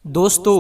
دوستو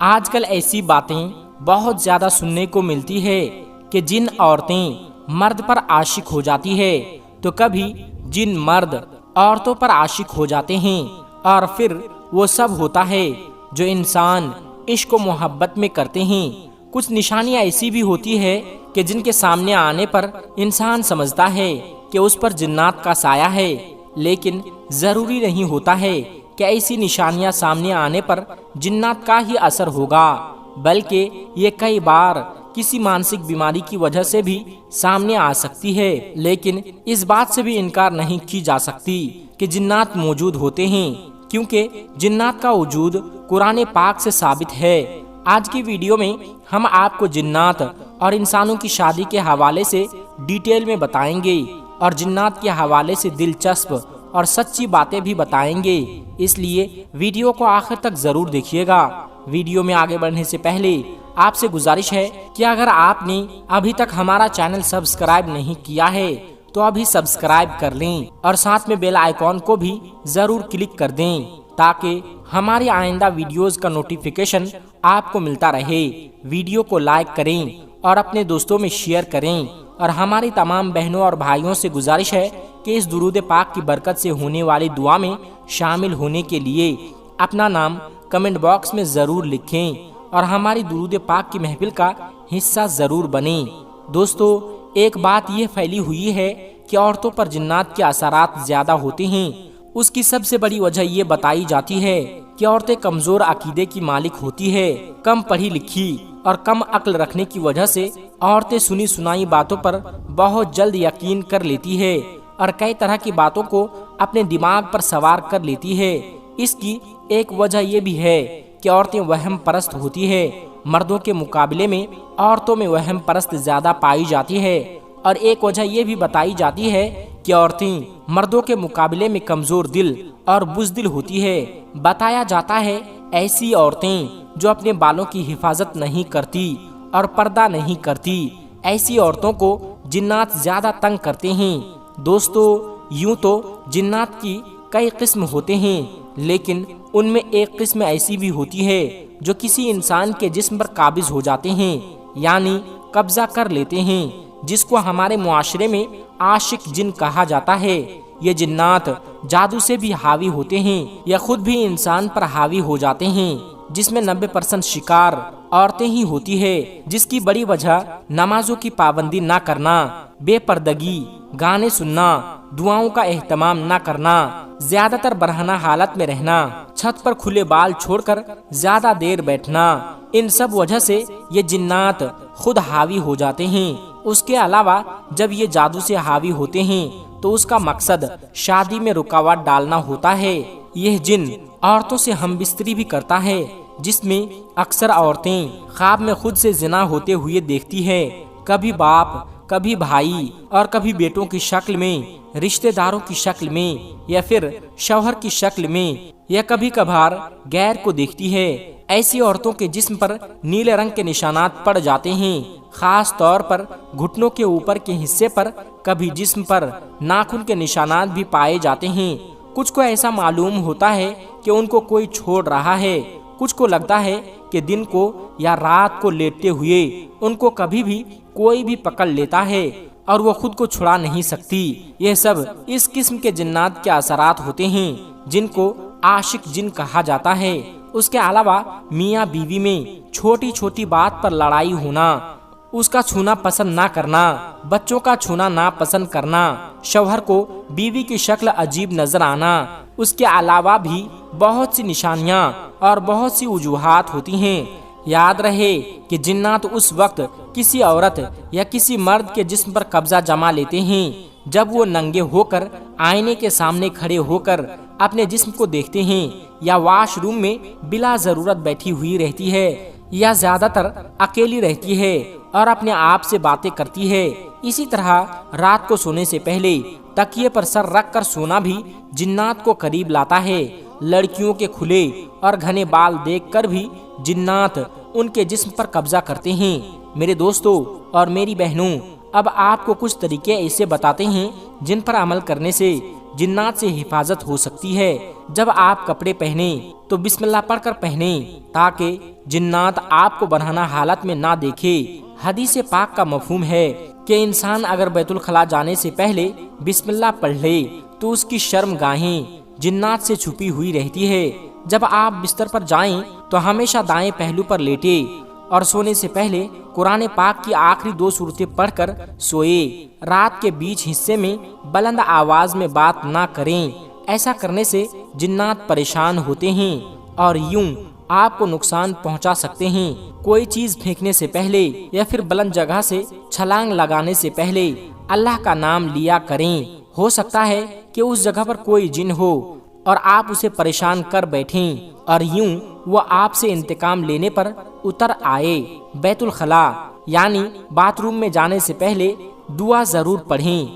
آج کل ایسی باتیں بہت زیادہ سننے کو ملتی ہے کہ جن عورتیں مرد پر عاشق ہو جاتی ہے تو کبھی جن مرد عورتوں پر عاشق ہو جاتے ہیں اور پھر وہ سب ہوتا ہے جو انسان عشق و محبت میں کرتے ہیں۔ کچھ نشانیاں ایسی بھی ہوتی ہے کہ جن کے سامنے آنے پر انسان سمجھتا ہے کہ اس پر جنات کا سایہ ہے، لیکن ضروری نہیں ہوتا ہے کہ ایسی نشانیاں سامنے آنے پر جنات کا ہی اثر ہوگا، بلکہ یہ کئی بار کسی مانسک بیماری کی وجہ سے بھی سامنے آ سکتی ہے۔ لیکن اس بات سے بھی انکار نہیں کی جا سکتی کہ جنات موجود ہوتے ہیں، کیونکہ جنات کا وجود قرآن پاک سے ثابت ہے۔ آج کی ویڈیو میں ہم آپ کو جنات اور انسانوں کی شادی کے حوالے سے ڈیٹیل میں بتائیں گے اور جنات کے حوالے سے دلچسپ اور سچی باتیں بھی بتائیں گے، اس لیے ویڈیو کو آخر تک ضرور دیکھیے گا۔ ویڈیو میں آگے بڑھنے سے پہلے آپ سے گزارش ہے کہ اگر آپ نے ابھی تک ہمارا چینل سبسکرائب نہیں کیا ہے تو ابھی سبسکرائب کر لیں اور ساتھ میں بیل آئیکن کو بھی ضرور کلک کر دیں تاکہ ہماری آئندہ ویڈیوز کا نوٹیفیکیشن آپ کو ملتا رہے۔ ویڈیو کو لائک کریں اور اپنے دوستوں میں شیئر کریں، اور ہماری تمام بہنوں اور بھائیوں سے گزارش ہے کہ اس درود پاک کی برکت سے ہونے والی دعا میں شامل ہونے کے لیے اپنا نام کمنٹ باکس میں ضرور لکھیں اور ہماری درود پاک کی محفل کا حصہ ضرور بنیں۔ دوستو ایک بات یہ پھیلی ہوئی ہے کہ عورتوں پر جنات کے اثرات زیادہ ہوتے ہیں۔ اس کی سب سے بڑی وجہ یہ بتائی جاتی ہے کہ عورتیں کمزور عقیدے کی مالک ہوتی ہے۔ کم پڑھی لکھی اور کم عقل رکھنے کی وجہ سے عورتیں سنی سنائی باتوں پر بہت جلد یقین کر لیتی ہے اور کئی طرح کی باتوں کو اپنے دماغ پر سوار کر لیتی ہے۔ اس کی ایک وجہ یہ بھی ہے کہ عورتیں وہم پرست ہوتی ہے۔ مردوں کے مقابلے میں عورتوں میں وہم پرست زیادہ پائی جاتی ہے، اور ایک وجہ یہ بھی بتائی جاتی ہے کہ عورتیں مردوں کے مقابلے میں کمزور دل اور بزدل ہوتی ہے۔ بتایا جاتا ہے ایسی عورتیں جو اپنے بالوں کی حفاظت نہیں کرتی اور پردہ نہیں کرتی، ایسی عورتوں کو جنات زیادہ تنگ کرتے ہیں۔ دوستو یوں تو جنات کی کئی قسم ہوتے ہیں، لیکن ان میں ایک قسم ایسی بھی ہوتی ہے جو کسی انسان کے جسم پر قابض ہو جاتے ہیں، یعنی قبضہ کر لیتے ہیں، جس کو ہمارے معاشرے میں عاشق جن کہا جاتا ہے۔ یہ جنات جادو سے بھی حاوی ہوتے ہیں یا خود بھی انسان پر حاوی ہو جاتے ہیں، جس میں 90% شکار عورتیں ہی ہوتی ہے، جس کی بڑی وجہ نمازوں کی پابندی نہ کرنا، بے پردگی، گانے سننا، دعاؤں کا اہتمام نہ کرنا، زیادہ تر برہنہ حالت میں رہنا، چھت پر کھلے بال چھوڑ کر زیادہ دیر بیٹھنا، ان سب وجہ سے یہ جنات خود حاوی ہو جاتے ہیں۔ اس کے علاوہ جب یہ جادو سے حاوی ہوتے ہیں تو اس کا مقصد شادی میں رکاوٹ ڈالنا ہوتا ہے۔ یہ جن عورتوں سے ہم بستری بھی کرتا ہے، جس میں اکثر عورتیں خواب میں خود سے زنا ہوتے ہوئے دیکھتی ہے، کبھی باپ، کبھی بھائی اور کبھی بیٹوں کی شکل میں، رشتہ داروں کی شکل میں یا پھر شوہر کی شکل میں، یا کبھی کبھار غیر کو دیکھتی ہے۔ ایسی عورتوں کے جسم پر نیلے رنگ کے نشانات پڑ جاتے ہیں، خاص طور پر گھٹنوں کے اوپر کے حصے پر، کبھی جسم پر ناخن کے نشانات بھی پائے جاتے ہیں۔ کچھ کو ایسا معلوم ہوتا ہے کہ ان کو کوئی چھوڑ رہا ہے، کچھ کو لگتا ہے کہ دن کو یا رات کو لیٹتے ہوئے ان کو کبھی بھی کوئی بھی پکڑ لیتا ہے اور وہ خود کو چھڑا نہیں سکتی۔ یہ سب اس قسم کے جنات کے اثرات ہوتے ہیں جن کو عاشق جن کہا جاتا ہے۔ اس کے علاوہ میاں بیوی میں چھوٹی چھوٹی بات پر لڑائی ہونا، اس کا چھونا پسند نہ کرنا، بچوں کا چھونا ناپسند کرنا، شوہر کو بیوی کی شکل عجیب نظر آنا، اس کے علاوہ بھی بہت سی نشانیاں اور بہت سی وجوہات ہوتی ہیں۔ یاد رہے کہ جنات اس وقت کسی عورت یا کسی مرد کے جسم پر قبضہ جما لیتے ہیں جب وہ ننگے ہو کر آئینے کے سامنے کھڑے ہو کر اپنے جسم کو دیکھتے ہیں، یا واش روم میں بلا ضرورت بیٹھی ہوئی رہتی ہے، یا زیادہ تر اکیلی رہتی ہے اور اپنے آپ سے باتیں کرتی ہے۔ اسی طرح رات کو سونے سے پہلے تکیے پر سر رکھ کر سونا بھی جنات کو قریب لاتا ہے۔ لڑکیوں کے کھلے اور گھنے بال دیکھ کر بھی جنات ان کے جسم پر قبضہ کرتے ہیں۔ میرے دوستو اور میری بہنوں، اب آپ کو کچھ طریقے ایسے بتاتے ہیں جن پر عمل کرنے سے جنات سے حفاظت ہو سکتی ہے۔ جب آپ کپڑے پہنیں تو بسم اللہ پڑھ کر پہنیں تاکہ جنات آپ کو برہنہ حالت میں نہ دیکھے۔ حدیث پاک کا مفہوم ہے کہ انسان اگر بیت الخلاء جانے سے پہلے بسم اللہ پڑھ لے تو اس کی شرم گاہیں جنات سے چھپی ہوئی رہتی ہے۔ جب آپ بستر پر جائیں تو ہمیشہ دائیں پہلو پر لیٹے اور سونے سے پہلے قرآن پاک کی آخری 2 سورتیں پڑھ کر سوئے۔ رات کے بیچ حصے میں بلند آواز میں بات نہ کریں، ایسا کرنے سے جنات پریشان ہوتے ہیں اور یوں آپ کو نقصان پہنچا سکتے ہیں۔ کوئی چیز پھینکنے سے پہلے یا پھر بلند جگہ سے چھلانگ لگانے سے پہلے اللہ کا نام لیا کریں۔ ہو سکتا ہے کہ اس جگہ پر کوئی جن ہو اور آپ اسے پریشان کر بیٹھیں اور یوں وہ آپ سے انتقام لینے پر اتر آئے۔ بیت الخلاء یعنی باتھ روم میں جانے سے پہلے دعا ضرور پڑھیں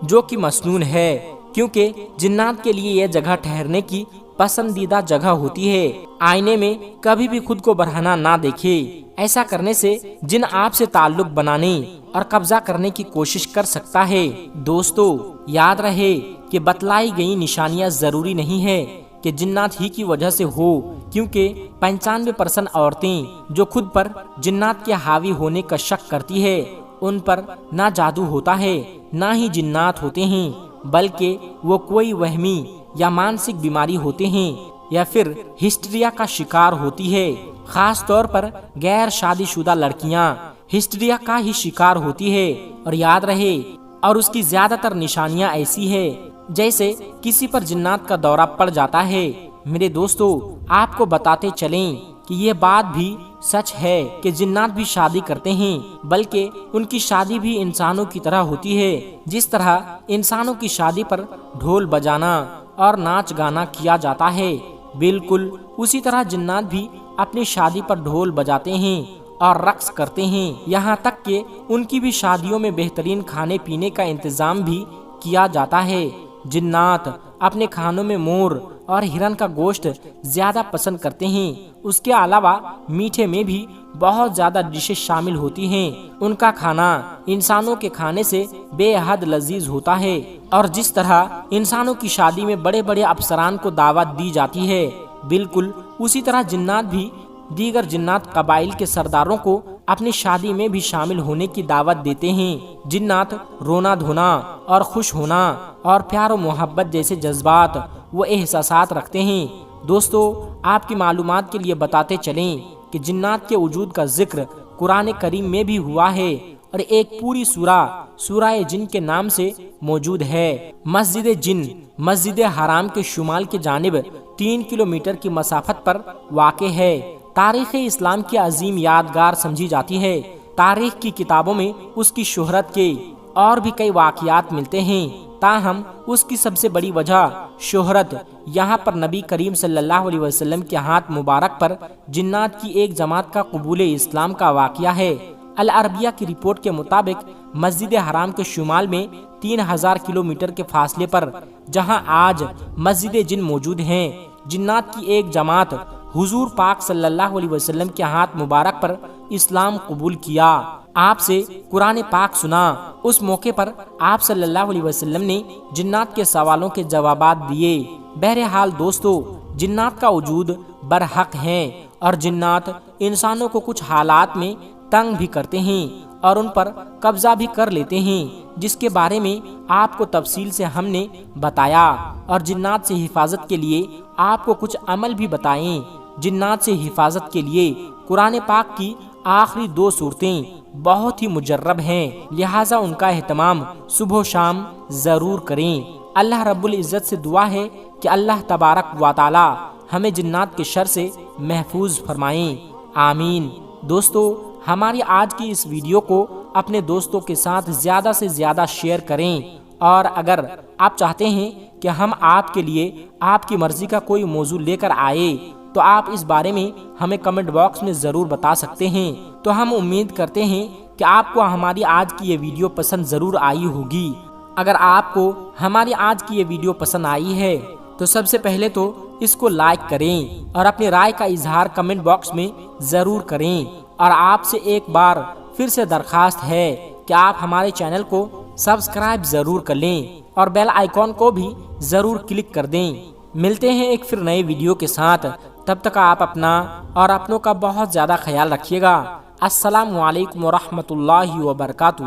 جو کہ مسنون ہے، کیونکہ جنات کے لیے یہ جگہ ٹھہرنے کی پسندیدہ جگہ ہوتی ہے۔ آئینے میں کبھی بھی خود کو برہنہ نہ دیکھے، ایسا کرنے سے جن آپ سے تعلق بنانے اور قبضہ کرنے کی کوشش کر سکتا ہے۔ دوستو یاد رہے کہ بتلائی گئی نشانیاں ضروری نہیں ہے کہ جنات ہی کی وجہ سے ہو، کیونکہ 95% عورتیں جو خود پر جنات کے حاوی ہونے کا شک کرتی ہے ان پر نہ جادو ہوتا ہے نہ ہی جنات ہوتے ہیں، بلکہ وہ کوئی وہمی یا مانسک بیماری ہوتے ہیں یا پھر ہسٹریا کا شکار ہوتی ہے۔ خاص طور پر غیر شادی شدہ لڑکیاں ہسٹریا کا ہی شکار ہوتی ہے، اور یاد رہے اور اس کی زیادہ تر نشانیاں ایسی ہے جیسے کسی پر جنات کا دورہ پڑ جاتا ہے۔ میرے دوستو آپ کو بتاتے چلیں کہ یہ بات بھی سچ ہے کہ جنات بھی شادی کرتے ہیں، بلکہ ان کی شادی بھی انسانوں کی طرح ہوتی ہے۔ جس طرح انسانوں کی شادی پر ڈھول بجانا اور ناچ گانا کیا جاتا ہے، بالکل اسی طرح جنات بھی اپنی شادی پر ڈھول بجاتے ہیں اور رقص کرتے ہیں، یہاں تک کہ ان کی بھی شادیوں میں بہترین کھانے پینے کا انتظام بھی کیا جاتا ہے۔ جنات اپنے کھانوں میں مور اور ہرن کا گوشت زیادہ پسند کرتے ہیں، اس کے علاوہ میٹھے میں بھی بہت زیادہ ڈشیں شامل ہوتی ہیں۔ ان کا کھانا انسانوں کے کھانے سے بے حد لذیذ ہوتا ہے، اور جس طرح انسانوں کی شادی میں بڑے بڑے افسران کو دعوت دی جاتی ہے، بالکل اسی طرح جنات بھی دیگر جنات قبائل کے سرداروں کو اپنی شادی میں بھی شامل ہونے کی دعوت دیتے ہیں۔ جنات رونا دھونا اور خوش ہونا اور پیار و محبت جیسے جذبات و احساسات رکھتے ہیں۔ دوستو آپ کی معلومات کے لیے بتاتے چلیں کہ جنات کے وجود کا ذکر قرآن کریم میں بھی ہوا ہے، اور ایک پوری سورہ جن کے نام سے موجود ہے۔ مسجد جن مسجد حرام کے شمال کی جانب 3 کلومیٹر کی مسافت پر واقع ہے۔ تاریخ اسلام کی عظیم یادگار سمجھی جاتی ہے۔ تاریخ کی کتابوں میں اس کی شہرت کے اور بھی کئی واقعات ملتے ہیں، تاہم اس کی سب سے بڑی وجہ شہرت یہاں پر نبی کریم صلی اللہ علیہ وسلم کے ہاتھ مبارک پر جنات کی ایک جماعت کا قبول اسلام کا واقعہ ہے۔ العربیہ کی رپورٹ کے مطابق مسجد حرام کے شمال میں 3000 کلومیٹر کے فاصلے پر جہاں آج مسجد جن موجود ہیں، جنات کی ایک جماعت حضور پاک صلی اللہ علیہ وسلم کے ہاتھ مبارک پر اسلام قبول کیا، آپ سے قرآن پاک سنا۔ اس موقع پر آپ صلی اللہ علیہ وسلم نے جنات کے سوالوں کے جوابات دیے۔ بہرحال دوستو جنات کا وجود برحق ہے، اور جنات انسانوں کو کچھ حالات میں تنگ بھی کرتے ہیں اور ان پر قبضہ بھی کر لیتے ہیں، جس کے بارے میں آپ کو تفصیل سے ہم نے بتایا، اور جنات سے حفاظت کے لیے آپ کو کچھ عمل بھی بتائیں۔ جنات سے حفاظت کے لیے قرآن پاک کی آخری 2 سورتیں بہت ہی مجرب ہیں، لہٰذا ان کا اہتمام صبح و شام ضرور کریں۔ اللہ رب العزت سے دعا ہے کہ اللہ تبارک و تعالی ہمیں جنات کے شر سے محفوظ فرمائیں، آمین۔ دوستو ہماری آج کی اس ویڈیو کو اپنے دوستوں کے ساتھ زیادہ سے زیادہ شیئر کریں، اور اگر آپ چاہتے ہیں کہ ہم آپ کے لیے آپ کی مرضی کا کوئی موضوع لے کر آئے تو آپ اس بارے میں ہمیں کمنٹ باکس میں ضرور بتا سکتے ہیں۔ تو ہم امید کرتے ہیں کہ آپ کو ہماری آج کی یہ ویڈیو پسند ضرور آئی ہوگی۔ اگر آپ کو ہماری آج کی یہ ویڈیو پسند آئی ہے تو سب سے پہلے تو اس کو لائک کریں اور اپنی رائے کا اظہار کمنٹ باکس میں ضرور کریں، اور آپ سے ایک بار پھر سے درخواست ہے کہ آپ ہمارے چینل کو سبسکرائب ضرور کر لیں اور بیل آئیکن کو بھی ضرور کلک کر دیں ملتے ہیں ایک پھر نئے ویڈیو کے ساتھ، تب تک آپ اپنا اور اپنوں کا بہت زیادہ خیال رکھیے گا۔ السلام علیکم ورحمۃ اللہ وبرکاتہ۔